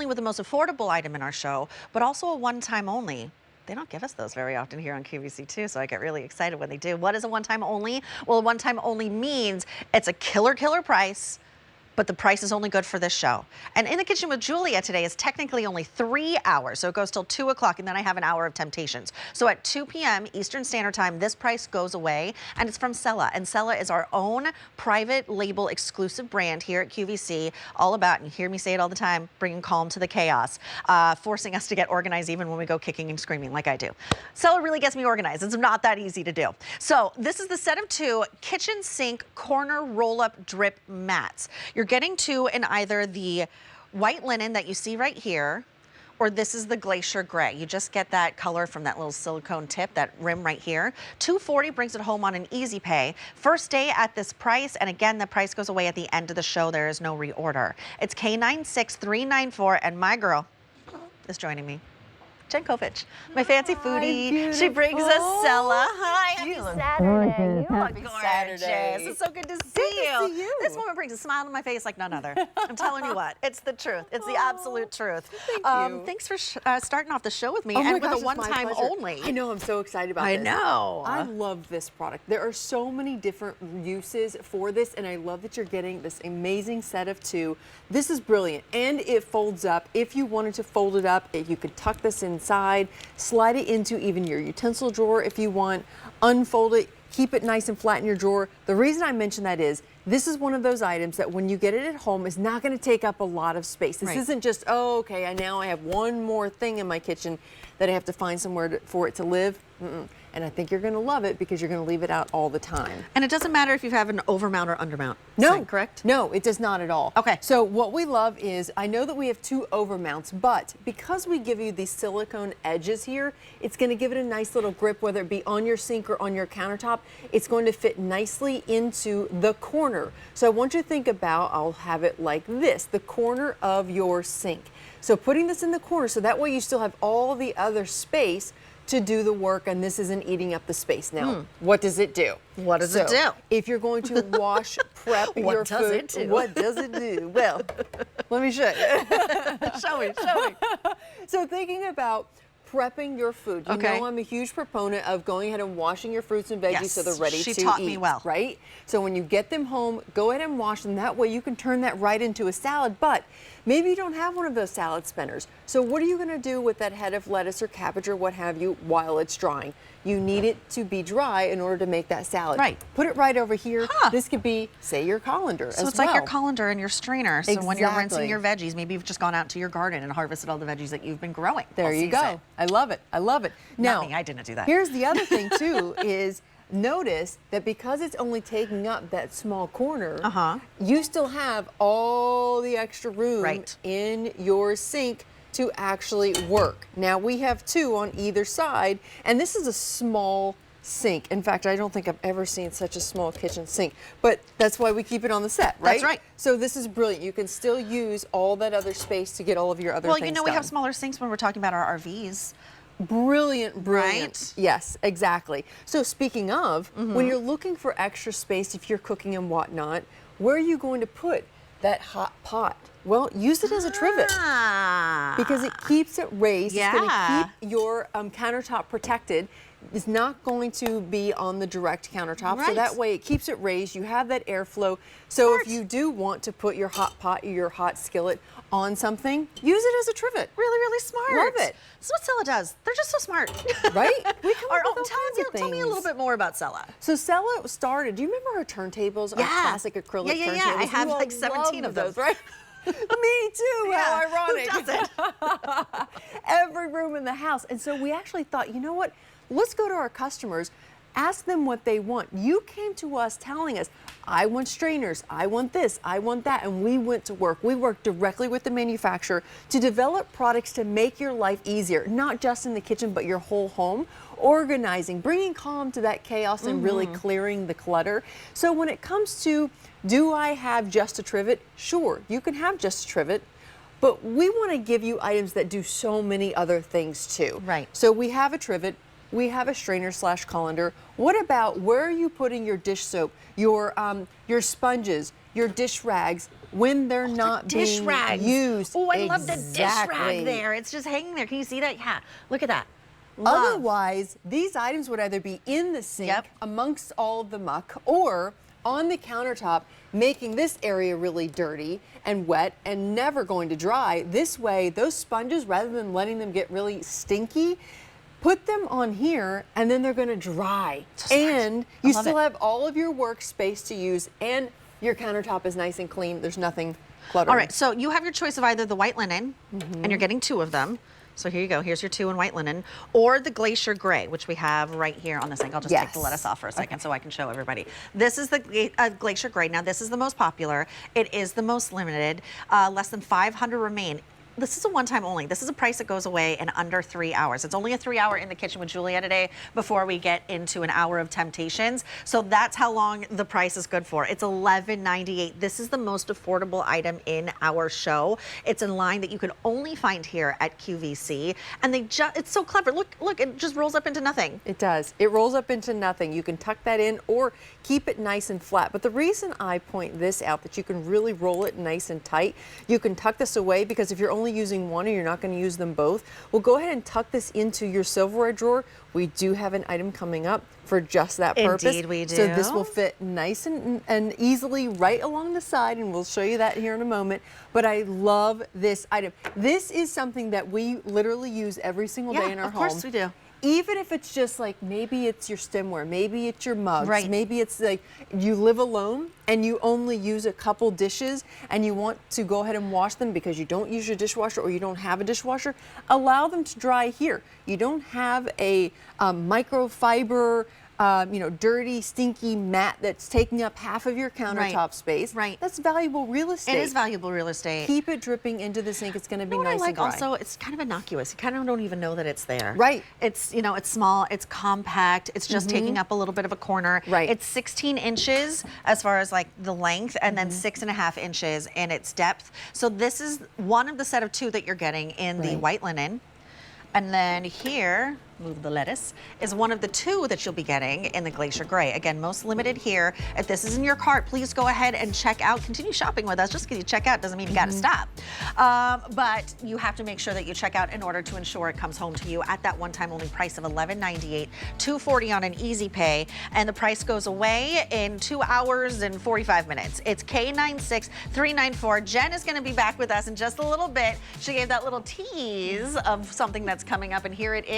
with the most affordable item in our show, but also a one-time only. They don't give us those very often here on QVC too, so I get really excited when they do. What is a one-time only? Well, a one-time only means it's a killer price, but the price is only good for this show. And In the Kitchen with Julia today is technically only 3 hours, so it goes till 2 o'clock, and then I have an hour of Temptations. So at 2 p.m. Eastern Standard Time, this price goes away, and it's from Cella. And Cella is our own private label exclusive brand here at QVC, all about, and you hear me say it all the time, bringing calm to the chaos, forcing us to get organized even when we go kicking and screaming like I do. Cella really gets me organized. It's not that easy to do. So this is the set of 2 kitchen sink corner roll-up drip mats. You're getting 2 in either the white linen that you see right here, or this is the glacier gray. You just get that color from that little silicone tip, that rim right here. $240 brings it home on an easy pay. First day at this price, and again, the price goes away at the end of the show. There is no reorder. It's K96394, and my girl is joining me. Jen Kovich, my fancy foodie. Beautiful. She brings us Cella. Hi, happy Saturday. You look gorgeous. It's so good to see you. This woman brings a smile on my face like none other. I'm telling you what, it's the truth. It's the absolute truth. Thank you. Thanks for starting off the show with me, Oh and my with gosh, a it's my one-time pleasure. only. I know, I'm so excited about this. I know. I love this product. There are so many different uses for this, and I love that you're getting this amazing set of 2. This is brilliant, and it folds up. If you wanted to fold it up, you could tuck this inside, slide it into even your utensil drawer if you want, unfold it, keep it nice and flat in your drawer. The reason I mention that is this is one of those items that when you get it at home is not going to take up a lot of space. This isn't just, oh, okay, now I have one more thing in my kitchen that I have to find somewhere for it to live. And I think you're going to love it because you're going to leave it out all the time. And it doesn't matter if you have an overmount or undermount. No, correct? No, it does not at all. Okay. So what we love is, I know that we have 2 overmounts, but because we give you these silicone edges here, it's going to give it a nice little grip, whether it be on your sink or on your countertop. It's going to fit nicely into the corner. So I want you to think about, I'll have it like this, the corner of your sink. So putting this in the corner, so that way you still have all the other space to do the work, and this isn't eating up the space. Now, what does it do? What does it do? If you're going to wash, prep your food, what does it do? Well, let me show you. Show me. So thinking about prepping your food, you know I'm a huge proponent of going ahead and washing your fruits and veggies so they're ready to eat. She taught me well. Right? So when you get them home, go ahead and wash them. That way you can turn that right into a salad, but maybe you don't have one of those salad spinners. So what are you going to do with that head of lettuce or cabbage or what have you while it's drying? You need it to be dry in order to make that salad. Right. Put it right over here. This could be, say, your colander So it's like your colander and your strainer. So when you're rinsing Exactly. your veggies, maybe you've just gone out to your garden and harvested all the veggies that you've been growing. There you go. I love it. I love it. Now, Not me, I didn't do that. Here's the other thing too is notice that because it's only taking up that small corner, you still have all the extra room in your sink to actually work. Now we have 2 on either side, and this is a small sink. In fact, I don't think I've ever seen such a small kitchen sink, but that's why we keep it on the set, right? That's right. So this is brilliant. You can still use all that other space to get all of your other things done. Well, you know, we have smaller sinks when we're talking about our RVs. Brilliant, brilliant. Right? Yes, exactly. So speaking of, when you're looking for extra space, if you're cooking and whatnot, where are you going to put that hot pot? Well, use it as a trivet because it keeps it raised. It's going to keep your countertop protected. It's not going to be on the direct countertop, so that way it keeps it raised. You have that airflow. So if you do want to put your hot pot or your hot skillet on something, use it as a trivet. Really, really smart. Love it. This is what Cella does. They're just so smart. Right? We come up with all kinds of tell me a little bit more about Cella. So Cella started, do you remember our turntables, our classic acrylic turntables? Yeah. I have like 17 of those, right? Me too. How ironic. Who doesn't? Every room in the house. And so we actually thought, you know what? Let's go to our customers, ask them what they want. You came to us telling us, I want strainers, I want this, I want that, and we went to work. We worked directly with the manufacturer to develop products to make your life easier, not just in the kitchen, but your whole home. Organizing, bringing calm to that chaos and really clearing the clutter. So when it comes to, do I have just a trivet? Sure, you can have just a trivet. But we want to give you items that do so many other things too. Right. So we have a trivet, we have a strainer / colander. What about where are you putting your dish soap, your sponges, your dish rags, when they're not Dish being rags. used. Oh, I love the dish rag Exactly. there. It's just hanging there. Can you see that? Yeah, look at that. Love. Otherwise, these items would either be in the sink Yep. amongst all of the muck or on the countertop, making this area really dirty and wet and never going to dry. This way, those sponges, rather than letting them get really stinky, put them on here and then they're going to dry. So smart. And I you love still it. have all of your workspace to use and your countertop is nice and clean. There's nothing cluttered. All right, so you have your choice of either the white linen, and you're getting 2 of them. So here you go. Here's your 2 in white linen, or the glacier gray, which we have right here on the sink. I'll just take the Yes. lettuce off for a second so I can show everybody. This is the glacier gray. Now this is the most popular. It is the most limited. Less than 500 remain. This is a one-time only. This is a price that goes away in under 3 hours. It's only a 3-hour in the kitchen with Julia today before we get into an hour of temptations. So that's how long the price is good for. It's $11.98. This is the most affordable item in our show. It's a line that you can only find here at QVC. And it's so clever. Look, it just rolls up into nothing. It does. It rolls up into nothing. You can tuck that in or keep it nice and flat. But the reason I point this out, that you can really roll it nice and tight, you can tuck this away because if you're only using one and you're not going to use them both, well, go ahead and tuck this into your silverware drawer. We do have an item coming up for just that purpose. Indeed we do. So this will fit nice and easily right along the side, and we'll show you that here in a moment. But I love this item. This is something that we literally use every single day in our home. Of course we do. Even if it's just like, maybe it's your stemware, maybe it's your mugs, Right. maybe it's like you live alone and you only use a couple dishes and you want to go ahead and wash them because you don't use your dishwasher or you don't have a dishwasher, allow them to dry here. You don't have a microfiber, dirty, stinky mat that's taking up half of your countertop space. Right. That's valuable real estate. It is valuable real estate. Keep it dripping into the sink. It's going to be You know what nice I like and dry. also? It's kind of innocuous. You kind of don't even know that it's there. Right. It's, it's small, it's compact, it's just taking up a little bit of a corner. Right. It's 16 inches as far as like the length, and then 6.5 inches in its depth. So this is one of the set of 2 that you're getting in the Right. white linen. And then here, move the lettuce, is one of the 2 that you'll be getting in the glacier gray. Again, most limited here. If this is in your cart, please go ahead and check out. Continue shopping with us. Just because you check out doesn't mean you got to stop. But you have to make sure that you check out in order to ensure it comes home to you at that one-time only price of $11.98, $2.40 on an easy pay, and the price goes away in 2 hours and 45 minutes. It's K96394. Jen is going to be back with us in just a little bit. She gave that little tease of something that's coming up, and here it is.